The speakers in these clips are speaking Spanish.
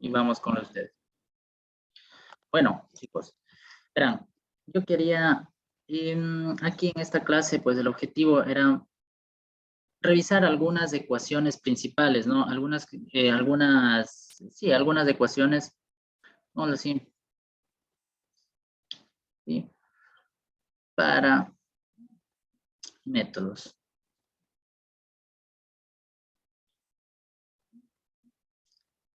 y vamos con ustedes. Bueno, chicos, verán, yo quería, aquí en esta clase, pues el objetivo era revisar algunas ecuaciones principales, ¿no? Algunas ecuaciones, vamos así, ¿sí? Para métodos.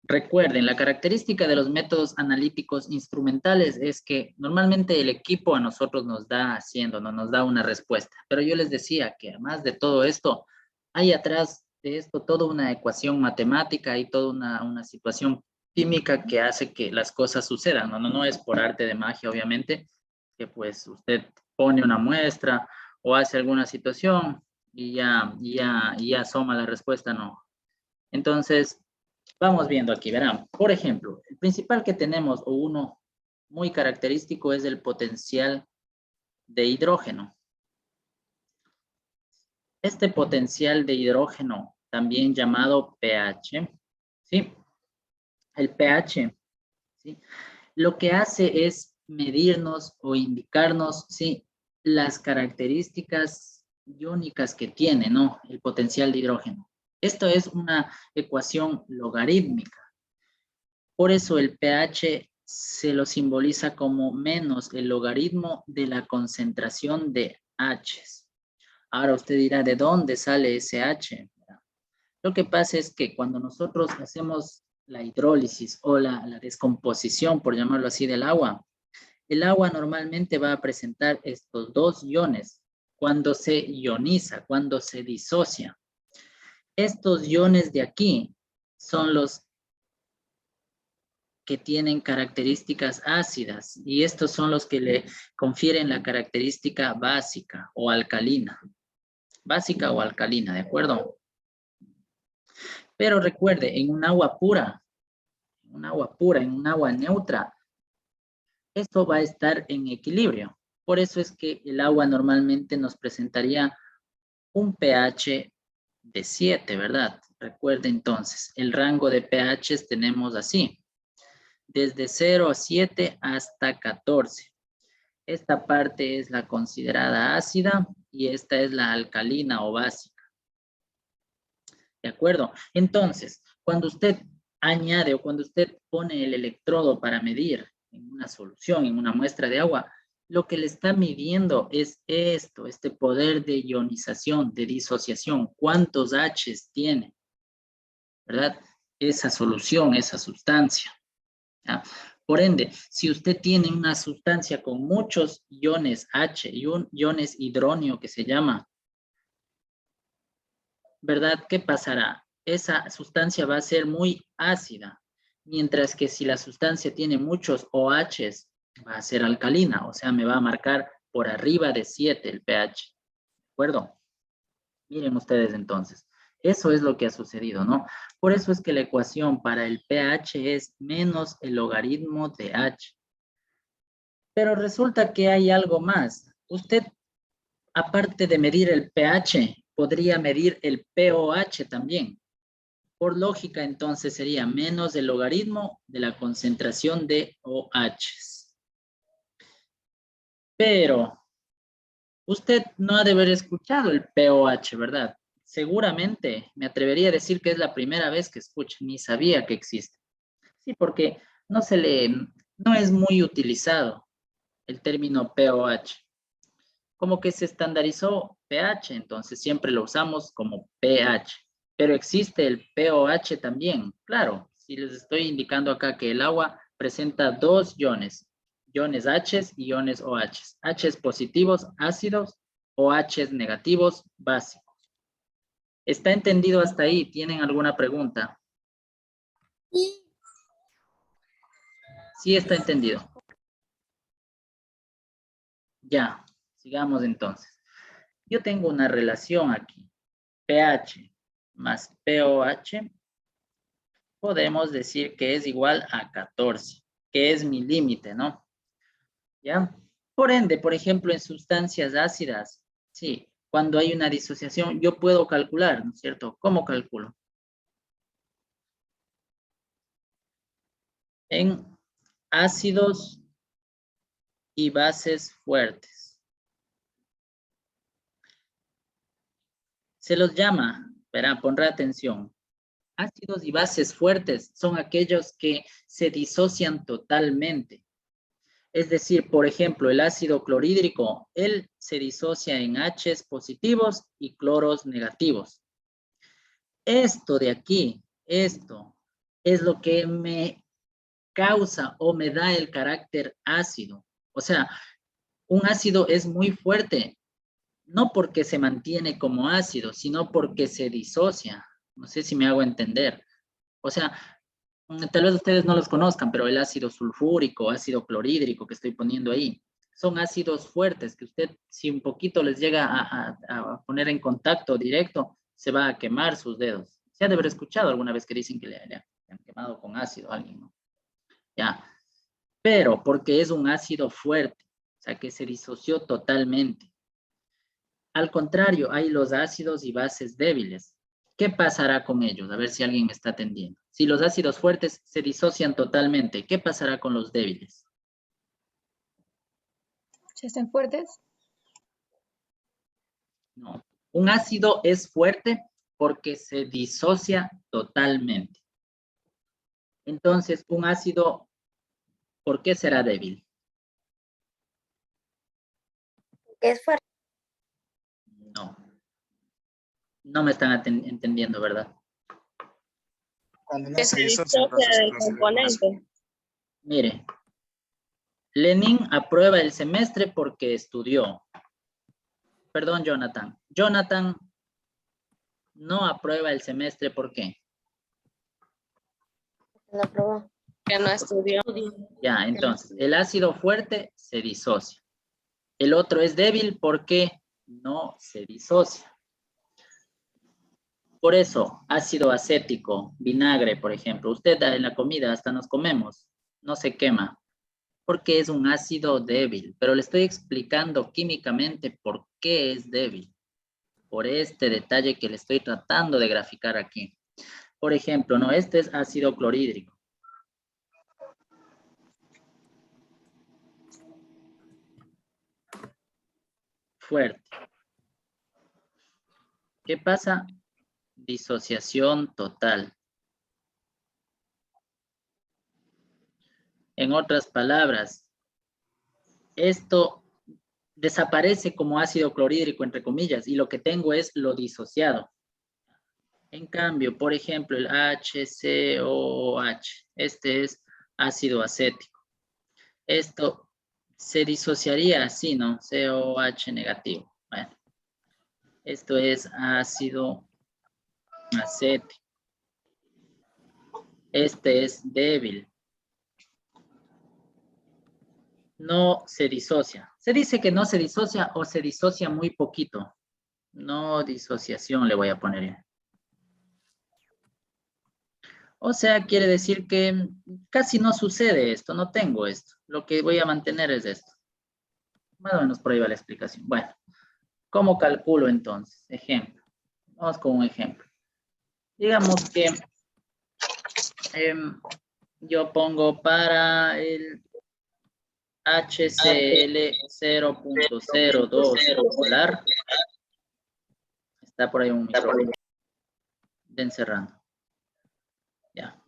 Recuerden, la característica de los métodos analíticos instrumentales es que normalmente el equipo a nosotros nos da no nos da una respuesta. Pero yo les decía que además de todo esto, hay atrás de esto toda una ecuación matemática y toda una situación química que hace que las cosas sucedan. No es por arte de magia, obviamente, que pues usted pone una muestra o hace alguna situación y ya asoma la respuesta, no. Entonces, vamos viendo aquí, verán. Por ejemplo, el principal que tenemos, o uno muy característico, es el potencial de hidrógeno. Este potencial de hidrógeno, también llamado pH, ¿sí? El pH, ¿sí? Lo que hace es medirnos o indicarnos, ¿sí? Las características iónicas que tiene, ¿no? El potencial de hidrógeno. Esto es una ecuación logarítmica. Por eso el pH se lo simboliza como menos el logaritmo de la concentración de H. Ahora usted dirá, ¿de dónde sale ese H? Lo que pasa es que cuando nosotros hacemos la hidrólisis o la descomposición, por llamarlo así, del agua, el agua normalmente va a presentar estos dos iones cuando se ioniza, cuando se disocia. Estos iones de aquí son los que tienen características ácidas y estos son los que le confieren la característica básica o alcalina. Básica o alcalina, ¿de acuerdo? Pero recuerde, en un agua pura, en un agua neutra, esto va a estar en equilibrio. Por eso es que el agua normalmente nos presentaría un pH de 7, ¿verdad? Recuerde entonces, el rango de pHs tenemos así. Desde 0 a 7 hasta 14. Esta parte es la considerada ácida y esta es la alcalina o básica. ¿De acuerdo? Entonces, cuando usted añade o cuando usted pone el electrodo para medir en una solución, en una muestra de agua, lo que le está midiendo es esto, este poder de ionización, de disociación. ¿Cuántos H's tiene? ¿Verdad? Esa solución, esa sustancia. ¿Ya? Por ende, si usted tiene una sustancia con muchos iones H y iones hidróneo que se llama, ¿verdad? ¿Qué pasará? Esa sustancia va a ser muy ácida, mientras que si la sustancia tiene muchos OHs, va a ser alcalina, o sea, me va a marcar por arriba de 7 el pH. ¿De acuerdo? Miren ustedes entonces. Eso es lo que ha sucedido, ¿no? Por eso es que la ecuación para el pH es menos el logaritmo de H. Pero resulta que hay algo más. Usted, aparte de medir el pH, podría medir el pOH también. Por lógica, entonces, sería menos el logaritmo de la concentración de OH. Pero usted no ha de haber escuchado el pOH, ¿verdad? Seguramente me atrevería a decir que es la primera vez que escucha, ni sabía que existe. Sí, porque no es muy utilizado el término pOH. Como que se estandarizó pH, entonces siempre lo usamos como pH. Pero existe el pOH también, claro. Si les estoy indicando acá que el agua presenta dos iones, iones H y iones OH. H positivos, ácidos, OH negativos, básicos. ¿Está entendido hasta ahí? ¿Tienen alguna pregunta? Sí. Sí está entendido. Ya, sigamos entonces. Yo tengo una relación aquí. pH más pOH, podemos decir que es igual a 14, que es mi límite, ¿no? ¿Ya? Por ende, por ejemplo, en sustancias ácidas, sí, cuando hay una disociación, yo puedo calcular, ¿no es cierto? ¿Cómo calculo? en ácidos y bases fuertes. Se los llama, verá, pondrá atención. Ácidos y bases fuertes son aquellos que se disocian totalmente. Es decir, por ejemplo, el ácido clorhídrico, él se disocia en H's positivos y cloros negativos. Esto de aquí, esto, es lo que me causa o me da el carácter ácido. O sea, un ácido es muy fuerte, no porque se mantiene como ácido, sino porque se disocia. No sé si me hago entender. O sea, tal vez ustedes no los conozcan, pero el ácido sulfúrico, ácido clorhídrico que estoy poniendo ahí, son ácidos fuertes que usted, si un poquito les llega a poner en contacto directo, se va a quemar sus dedos. Se ha de haber escuchado alguna vez que dicen que le han quemado con ácido a alguien, ¿no? Ya. Pero porque es un ácido fuerte, o sea, que se disoció totalmente. Al contrario, hay los ácidos y bases débiles. ¿Qué pasará con ellos? A ver si alguien me está atendiendo. Si los ácidos fuertes se disocian totalmente, ¿qué pasará con los débiles? ¿Se hacen fuertes? No. Un ácido es fuerte porque se disocia totalmente. Entonces, un ácido, ¿por qué será débil? Es fuerte. No. No me están entendiendo, ¿verdad? Cuando no Que se se disocia, disocia entonces del no se ve más. componente. Mire, Lenin aprueba el semestre porque estudió. Perdón, Jonathan. Jonathan no aprueba el semestre, ¿por qué? No probó. Que no estudió. Ya, entonces, el ácido fuerte se disocia. El otro es débil porque no se disocia. Por eso, ácido acético, vinagre, por ejemplo, usted en la comida hasta nos comemos, no se quema, porque es un ácido débil, pero le estoy explicando químicamente por qué es débil, por este detalle que le estoy tratando de graficar aquí. Por ejemplo, ¿no? Este es ácido clorhídrico. Fuerte. ¿Qué pasa? Disociación total. En otras palabras, esto desaparece como ácido clorhídrico, entre comillas, y lo que tengo es lo disociado. En cambio, por ejemplo, el HCOH, este es ácido acético. Esto se disociaría así, ¿no? COH negativo. Bueno, esto es ácido acético. Este es débil. No se disocia. Se dice que no se disocia o se disocia muy poquito. No disociación le voy a poner. O sea, quiere decir que casi no sucede esto, no tengo esto. Lo que voy a mantener es esto. Más o menos por ahí va la explicación. Bueno, ¿cómo calculo entonces? Ejemplo. Vamos con un ejemplo. Digamos que yo pongo para el HCl 0.02 molar. Está por ahí un micrófono. Ven cerrando. Ya.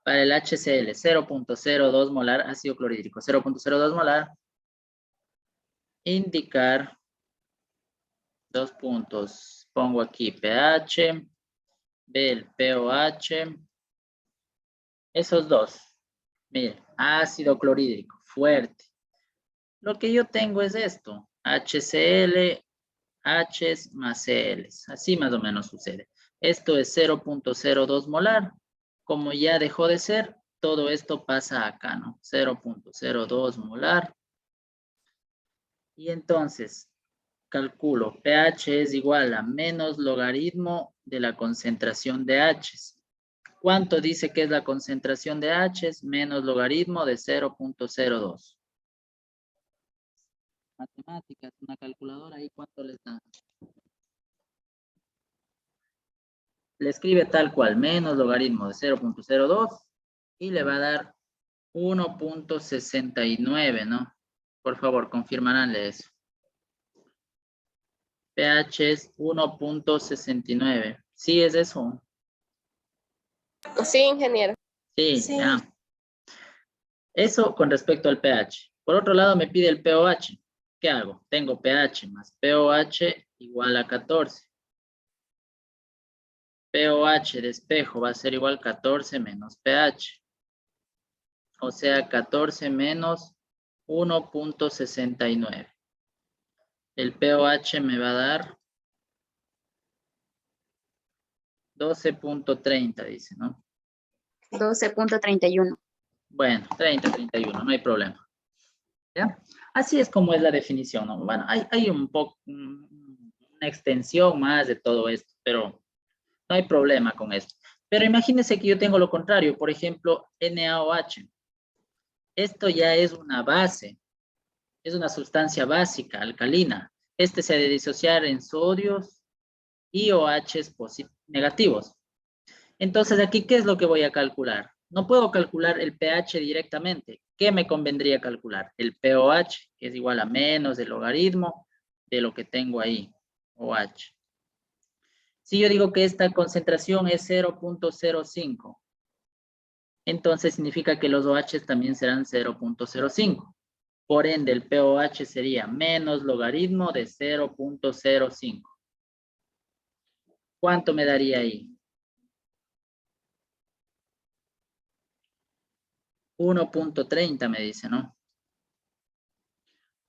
Para el HCl 0.02 molar ácido clorhídrico. 0.02 molar. Indicar 2 puntos. Pongo aquí pH. Ve el pOH. Esos dos. Mire, ácido clorhídrico, fuerte. Lo que yo tengo es esto. HCl, H's más Cl's. Así más o menos sucede. Esto es 0.02 molar. Como ya dejó de ser, todo esto pasa acá, ¿no? 0.02 molar. Y entonces, calculo, pH es igual a menos logaritmo de la concentración de H's. ¿Cuánto dice que es la concentración de H's? Menos logaritmo de 0.02. Matemáticas, una calculadora ahí, ¿cuánto les da? Le escribe tal cual, menos logaritmo de 0.02 y le va a dar 1.69, ¿no? Por favor, confirmaránle eso. pH es 1.69. ¿Sí es eso? Sí, ingeniero. Sí, Sí. ya. Eso con respecto al pH. Por otro lado, me pide el pOH. ¿Qué hago? Tengo pH más pOH igual a 14. pOH de espejo va a ser igual a 14 menos pH. O sea, 14 menos 1.69. El pOH me va a dar 12.30, dice, ¿no? 12.31. Bueno, 30, 31, no hay problema. ¿Ya? Así es como es la definición, ¿no? Bueno, hay un poco, una extensión más de todo esto, pero no hay problema con esto. Pero imagínense que yo tengo lo contrario, por ejemplo, NaOH. Esto ya es una base, es una sustancia básica, alcalina. Este se ha de disociar en sodios y OHs negativos. Entonces, aquí, ¿qué es lo que voy a calcular? No puedo calcular el pH directamente. ¿Qué me convendría calcular? El pOH, que es igual a menos el logaritmo de lo que tengo ahí, OH. Si yo digo que esta concentración es 0.05, entonces significa que los OH también serán 0.05. Por ende, el pOH sería menos logaritmo de 0.05. ¿Cuánto me daría ahí? 1.30 me dice, ¿no?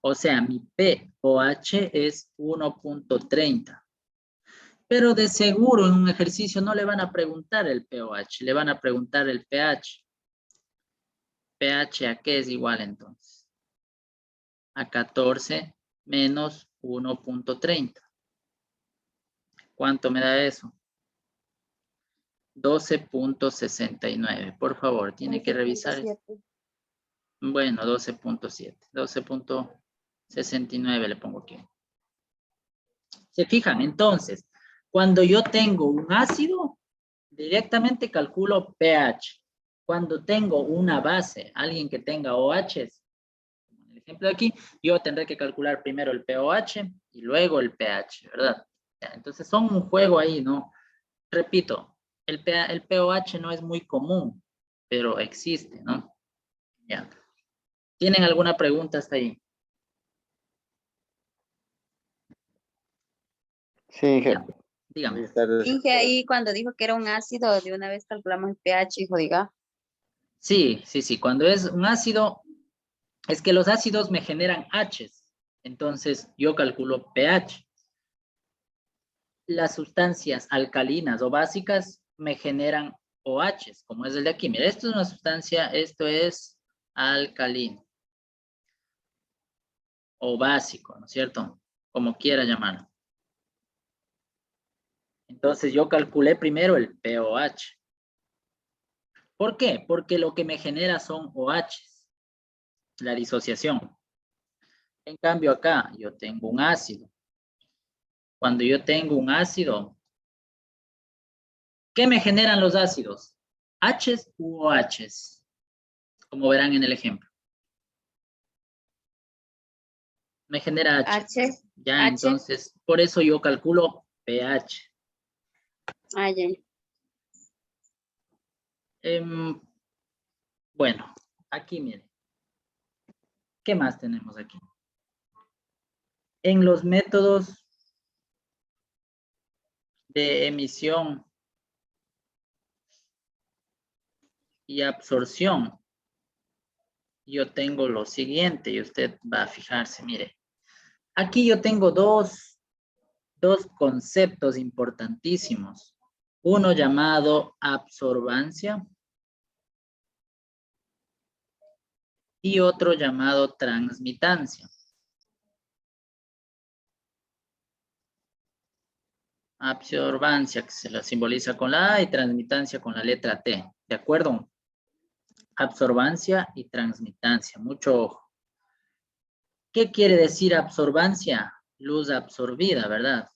O sea, mi pOH es 1.30. Pero de seguro en un ejercicio no le van a preguntar el pOH, le van a preguntar el pH. ¿pH a qué es igual entonces? A 14 menos 1.30. ¿Cuánto me da eso? 12.69. Por favor, tiene que revisar. 12.7. Bueno, 12.7. 12.69 le pongo aquí. ¿Se fijan? Entonces, cuando yo tengo un ácido, directamente calculo pH. Cuando tengo una base, alguien que tenga OHs, como en el ejemplo de aquí, yo tendré que calcular primero el pOH y luego el pH, ¿verdad? Entonces son un juego ahí, ¿no? Repito, el pOH no es muy común, pero existe, ¿no? Ya. ¿Tienen alguna pregunta hasta ahí? Sí, Ya. Dígame. Dije ahí cuando dijo que era un ácido, de una vez calculamos el pH, hijo, diga. Sí, sí, sí. Cuando es un ácido, es que los ácidos me generan H's. Entonces, yo calculo pH. Las sustancias alcalinas o básicas me generan OHs, como es el de aquí. Mira, esto es una sustancia, esto es alcalino. O básico, ¿no es cierto? Como quiera llamarlo. Entonces, yo calculé primero el pOH. ¿Por qué? Porque lo que me genera son OHs, la disociación. En cambio acá, yo tengo un ácido. Cuando yo tengo un ácido, ¿qué me generan los ácidos? ¿H's u OHs? Como verán en el ejemplo. Me genera H. H. Ya, H. entonces, por eso yo calculo pH. Ah, ya. Bueno, aquí miren. ¿Qué más tenemos aquí? En los métodos de emisión y absorción, yo tengo lo siguiente y usted va a fijarse, mire. Aquí yo tengo dos conceptos importantísimos. Uno llamado absorbancia y otro llamado transmitancia. Absorbancia, que se la simboliza con la A, y transmitancia con la letra T. ¿De acuerdo? Absorbancia y transmitancia. Mucho ojo. ¿Qué quiere decir absorbancia? Luz absorbida, ¿verdad?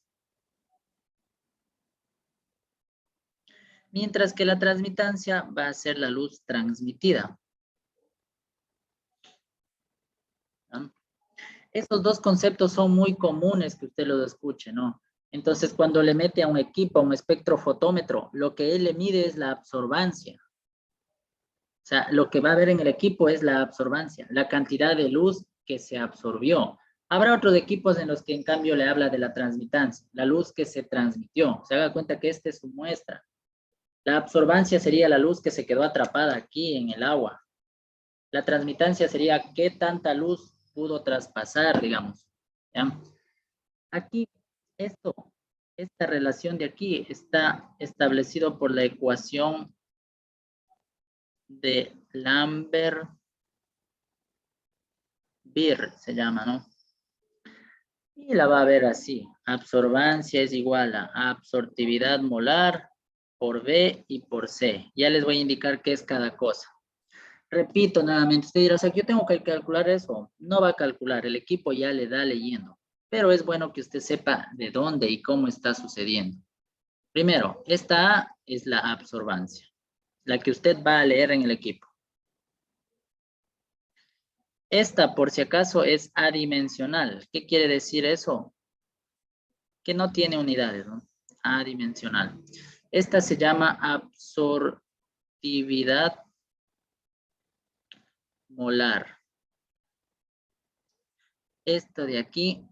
mientras que la transmitancia va a ser la luz transmitida. ¿No? Esos dos conceptos son muy comunes que usted los escuche, ¿no? Entonces, cuando le mete a un equipo, a un espectrofotómetro, lo que él le mide es la absorbancia. O sea, lo que va a ver en el equipo es la absorbancia, la cantidad de luz que se absorbió. Habrá otros equipos en los que en cambio le habla de la transmitancia, la luz que se transmitió. Se haga cuenta que esta es su muestra. La absorbancia sería la luz que se quedó atrapada aquí en el agua. La transmitancia sería qué tanta luz pudo traspasar, digamos. ¿Ya? Aquí, esta relación de aquí está establecido por la ecuación de Lambert-Beer, se llama, ¿no? Y la va a ver así. Absorbancia es igual a absortividad molar por B y por C. Ya les voy a indicar qué es cada cosa. Repito nuevamente, usted dirá, o sea, yo tengo que calcular eso. No va a calcular, el equipo ya le da leyendo. Pero es bueno que usted sepa de dónde y cómo está sucediendo. Primero, esta A es la absorbancia, la que usted va a leer en el equipo. Esta, por si acaso, es adimensional. ¿Qué quiere decir eso? Que no tiene unidades, ¿no? Adimensional. Esta se llama absortividad molar. Esta de aquí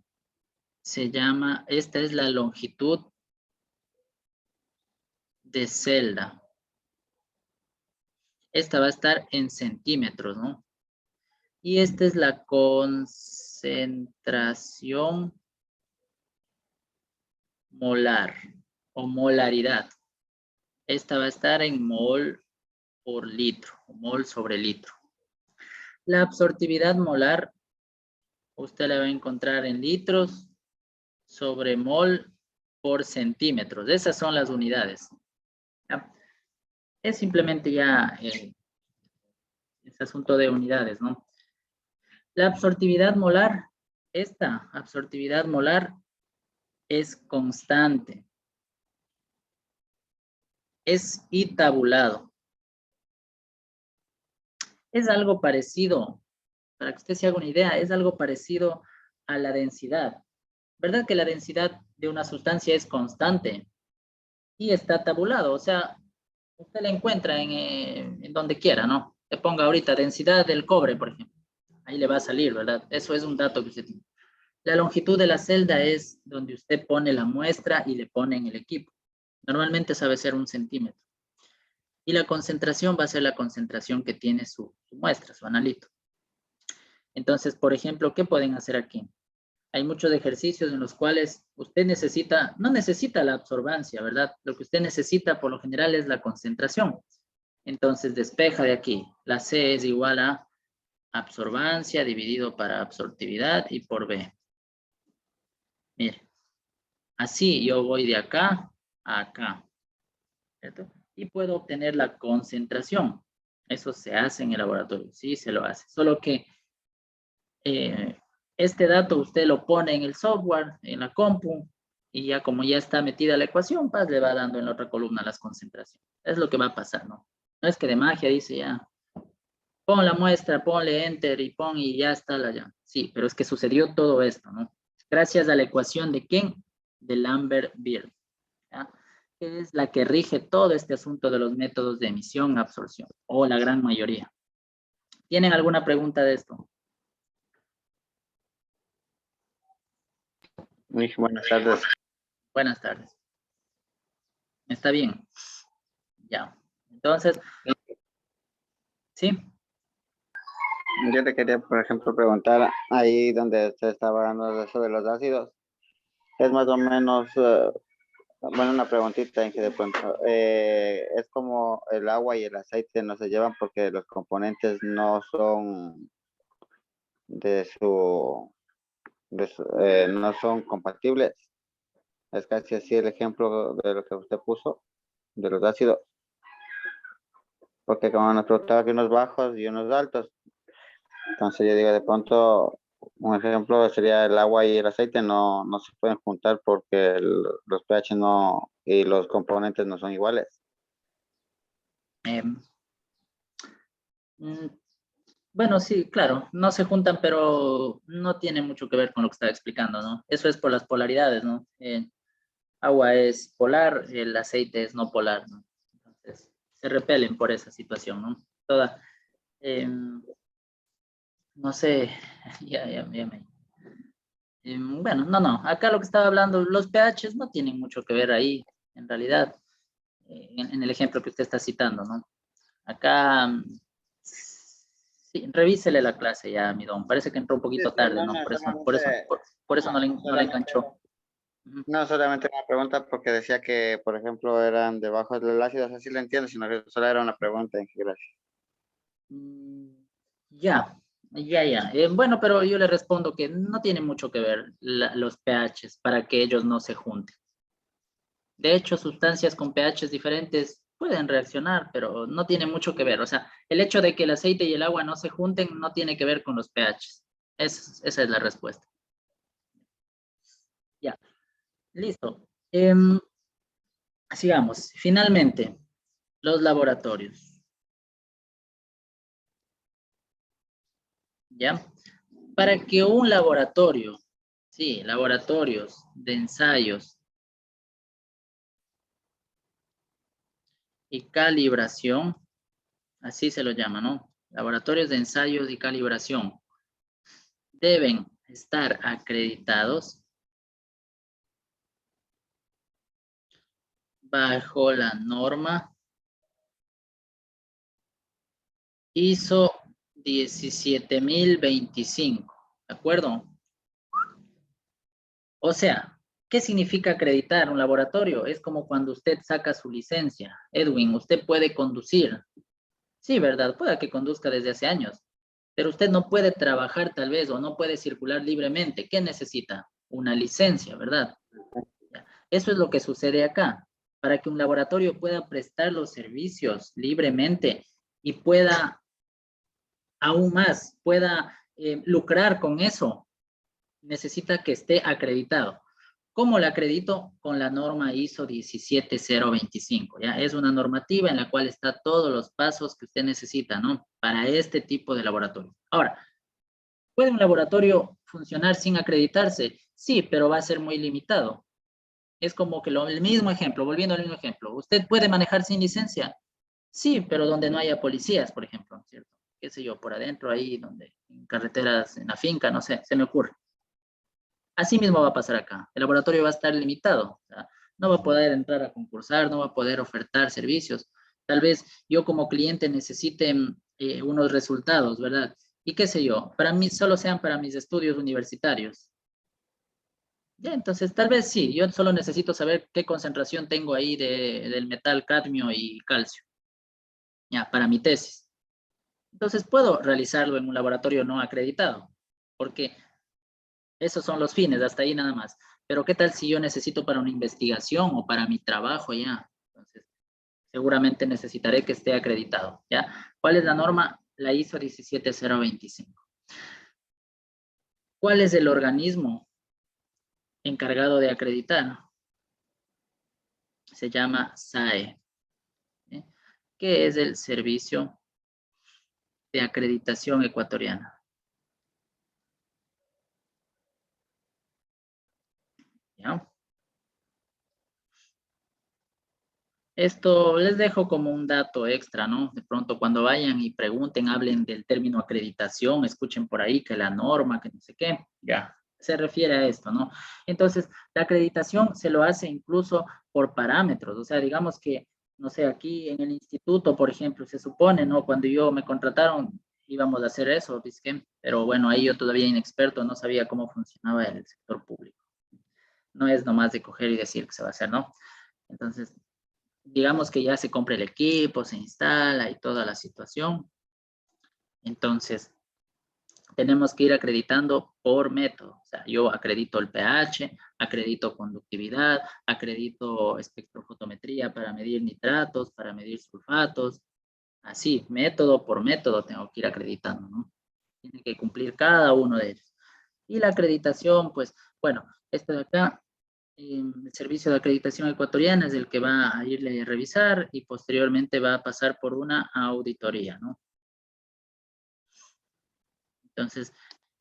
se llama, esta es la longitud de celda. Esta va a estar en centímetros, ¿no? Y esta es la concentración molar o molaridad. Esta va a estar en mol por litro, mol sobre litro. La absortividad molar, usted la va a encontrar en litros sobre mol por centímetros. Esas son las unidades. ¿Ya? Es simplemente ya ese asunto de unidades, ¿no? La absortividad molar, esta absortividad molar es constante. Es y tabulado. Es algo parecido, para que usted se haga una idea, es algo parecido a la densidad. ¿Verdad que la densidad de una sustancia es constante? Y está tabulado, o sea, usted la encuentra en donde quiera, ¿no? Le ponga ahorita densidad del cobre, por ejemplo. Ahí le va a salir, ¿verdad? Eso es un dato que usted tiene. La longitud de la celda es donde usted pone la muestra y le pone en el equipo. Normalmente sabe ser 1 centímetro. Y la concentración va a ser la concentración que tiene su muestra, su analito. Entonces, por ejemplo, ¿qué pueden hacer aquí? Hay muchos ejercicios en los cuales usted no necesita la absorbancia, ¿verdad? Lo que usted necesita por lo general es la concentración. Entonces, despeja de aquí. La C es igual a absorbancia dividido para absortividad y por B. Mire, así yo voy de acá a acá, ¿cierto? Y puedo obtener la concentración. Eso se hace en el laboratorio, sí se lo hace. Solo que este dato usted lo pone en el software, en la compu, y ya como ya está metida la ecuación, pues le va dando en la otra columna las concentraciones. Es lo que va a pasar, ¿no? No es que de magia dice ya, pon la muestra, ponle enter y pon y ya está la ya. Sí, pero es que sucedió todo esto, ¿no? Gracias a la ecuación de ¿quién? De Lambert-Beer, ¿ya? Que es la que rige todo este asunto de los métodos de emisión, absorción, o la gran mayoría. ¿Tienen alguna pregunta de esto? Muy buenas tardes. Buenas tardes. ¿Está bien? Ya. Entonces, ¿sí? Yo te quería, por ejemplo, preguntar ahí donde se estaba hablando de eso de los ácidos. Es más o menos, bueno, una preguntita en que de pronto, es como el agua y el aceite no se llevan porque los componentes no son no son compatibles. Es casi así el ejemplo de lo que usted puso, de los ácidos. Porque como nos preguntaba que unos bajos y unos altos, entonces yo digo, de pronto, un ejemplo sería el agua y el aceite no se pueden juntar porque los pH no, y los componentes no son iguales. mm, bueno, sí, claro, no se juntan, pero no tiene mucho que ver con lo que estaba explicando, ¿no? Eso es por las polaridades, ¿no? Agua es polar, el aceite es no polar, ¿no? Entonces, se repelen por esa situación, ¿no? Toda, no sé, ya me... bueno, no, acá lo que estaba hablando, los pHs no tienen mucho que ver ahí, en realidad, en el ejemplo que usted está citando, ¿no? Acá, sí, revísele la clase ya, mi don, parece que entró un Sí, poquito sí, tarde, no, ¿no? no, Por eso ajá, no le enganchó. Ujú. no solamente una pregunta porque decía que, por ejemplo, eran debajo del ácido, así lo entiendo, sino que solo era una pregunta en general. Mm, ya. Bueno, pero yo le respondo que no tiene mucho que ver los pHs para que ellos no se junten. De hecho, sustancias con pHs diferentes pueden reaccionar, pero no tiene mucho que ver. O sea, el hecho de que el aceite y el agua no se junten no tiene que ver con los pHs. Esa es la respuesta. Ya, listo. Sigamos. Finalmente, los laboratorios. ¿Ya? Para que un laboratorio, sí, laboratorios de ensayos y calibración, así se lo llama, ¿no? Laboratorios de ensayos y calibración deben estar acreditados bajo la norma ISO 17025, ¿de acuerdo? O sea, ¿qué significa acreditar un laboratorio? Es como cuando usted saca su licencia. Edwin, usted puede conducir. Sí, ¿verdad? Puede que conduzca desde hace años, pero usted no puede trabajar tal vez o no puede circular libremente. ¿Qué necesita? Una licencia, ¿verdad? Eso es lo que sucede acá. Para que un laboratorio pueda prestar los servicios libremente y pueda, aún más, pueda lucrar con eso, necesita que esté acreditado. ¿Cómo la acredito? Con la norma ISO 17025, ¿ya? Es una normativa en la cual está todos los pasos que usted necesita, ¿no? Para este tipo de laboratorio. Ahora, ¿puede un laboratorio funcionar sin acreditarse? Sí, pero va a ser muy limitado. Es como que el mismo ejemplo, volviendo al mismo ejemplo. ¿Usted puede manejar sin licencia? Sí, pero donde no haya policías, por ejemplo, ¿cierto? Qué sé yo, por adentro, ahí, donde, en carreteras, en la finca, no sé, se me ocurre. Así mismo va a pasar acá. El laboratorio va a estar limitado. O sea, no va a poder entrar a concursar, no va a poder ofertar servicios. Tal vez yo como cliente necesite unos resultados, ¿verdad? Y qué sé yo, para mí solo sean para mis estudios universitarios. Ya, entonces tal vez sí, yo solo necesito saber qué concentración tengo ahí del metal cadmio y calcio, ya, para mi tesis. Entonces puedo realizarlo en un laboratorio no acreditado, porque esos son los fines, hasta ahí nada más. Pero ¿qué tal si yo necesito para una investigación o para mi trabajo ya? Entonces, seguramente necesitaré que esté acreditado, ¿ya? ¿Cuál es la norma? La ISO 17025. ¿Cuál es el organismo encargado de acreditar? Se llama SAE, ¿eh? Que es el Servicio de Acreditación Ecuatoriana. ¿Ya? Esto les dejo como un dato extra, ¿no? De pronto cuando vayan y pregunten, hablen del término acreditación, escuchen por ahí que la norma, que no sé qué, ya, se refiere a esto, ¿no? Entonces, la acreditación se lo hace incluso por parámetros, o sea, digamos que, no sé, aquí en el instituto, por ejemplo, se supone, ¿no? Cuando yo me contrataron, íbamos a hacer eso, ¿viste? Pero bueno, ahí yo todavía inexperto, no sabía cómo funcionaba el sector público. No es nomás de coger y decir que se va a hacer, ¿no? Entonces, digamos que ya se compra el equipo, se instala y toda la situación. Entonces, tenemos que ir acreditando por método. O sea, yo acredito el pH, acredito conductividad, acredito espectrofotometría para medir nitratos, para medir sulfatos. Así, método por método tengo que ir acreditando, ¿no? Tiene que cumplir cada uno de ellos. Y la acreditación, pues, bueno, esto de acá El servicio de acreditación ecuatoriana es el que va a irle a revisar y posteriormente va a pasar por una auditoría, ¿no? Entonces,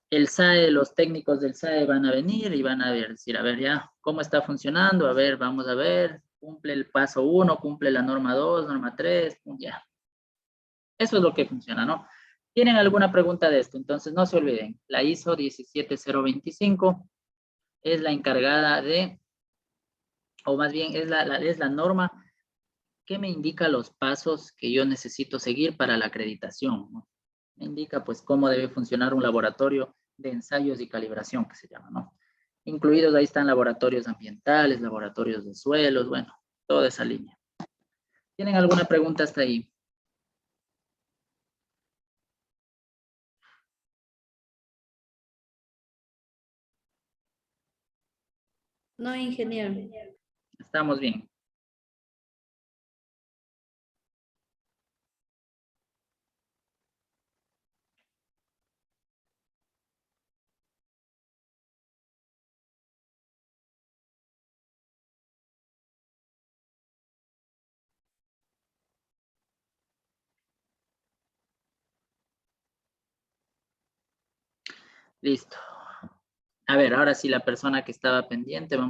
el SAE, los técnicos del SAE van a venir y van a ver, decir, a ver ya, ¿cómo está funcionando? A ver, vamos a ver, cumple el paso 1, cumple la norma 2, norma 3, ya. Eso es lo que funciona, ¿no? ¿Tienen alguna pregunta de esto? Entonces, no se olviden, la ISO 17025 es la encargada de, o más bien es la norma que me indica los pasos que yo necesito seguir para la acreditación, ¿no? Me indica pues cómo debe funcionar un laboratorio de ensayos y calibración que se llama, ¿no? Incluidos ahí están laboratorios ambientales, laboratorios de suelos, bueno, toda esa línea. ¿Tienen alguna pregunta hasta ahí? No, ingeniero. Estamos bien. Listo. A ver, ahora sí la persona que estaba pendiente, vamos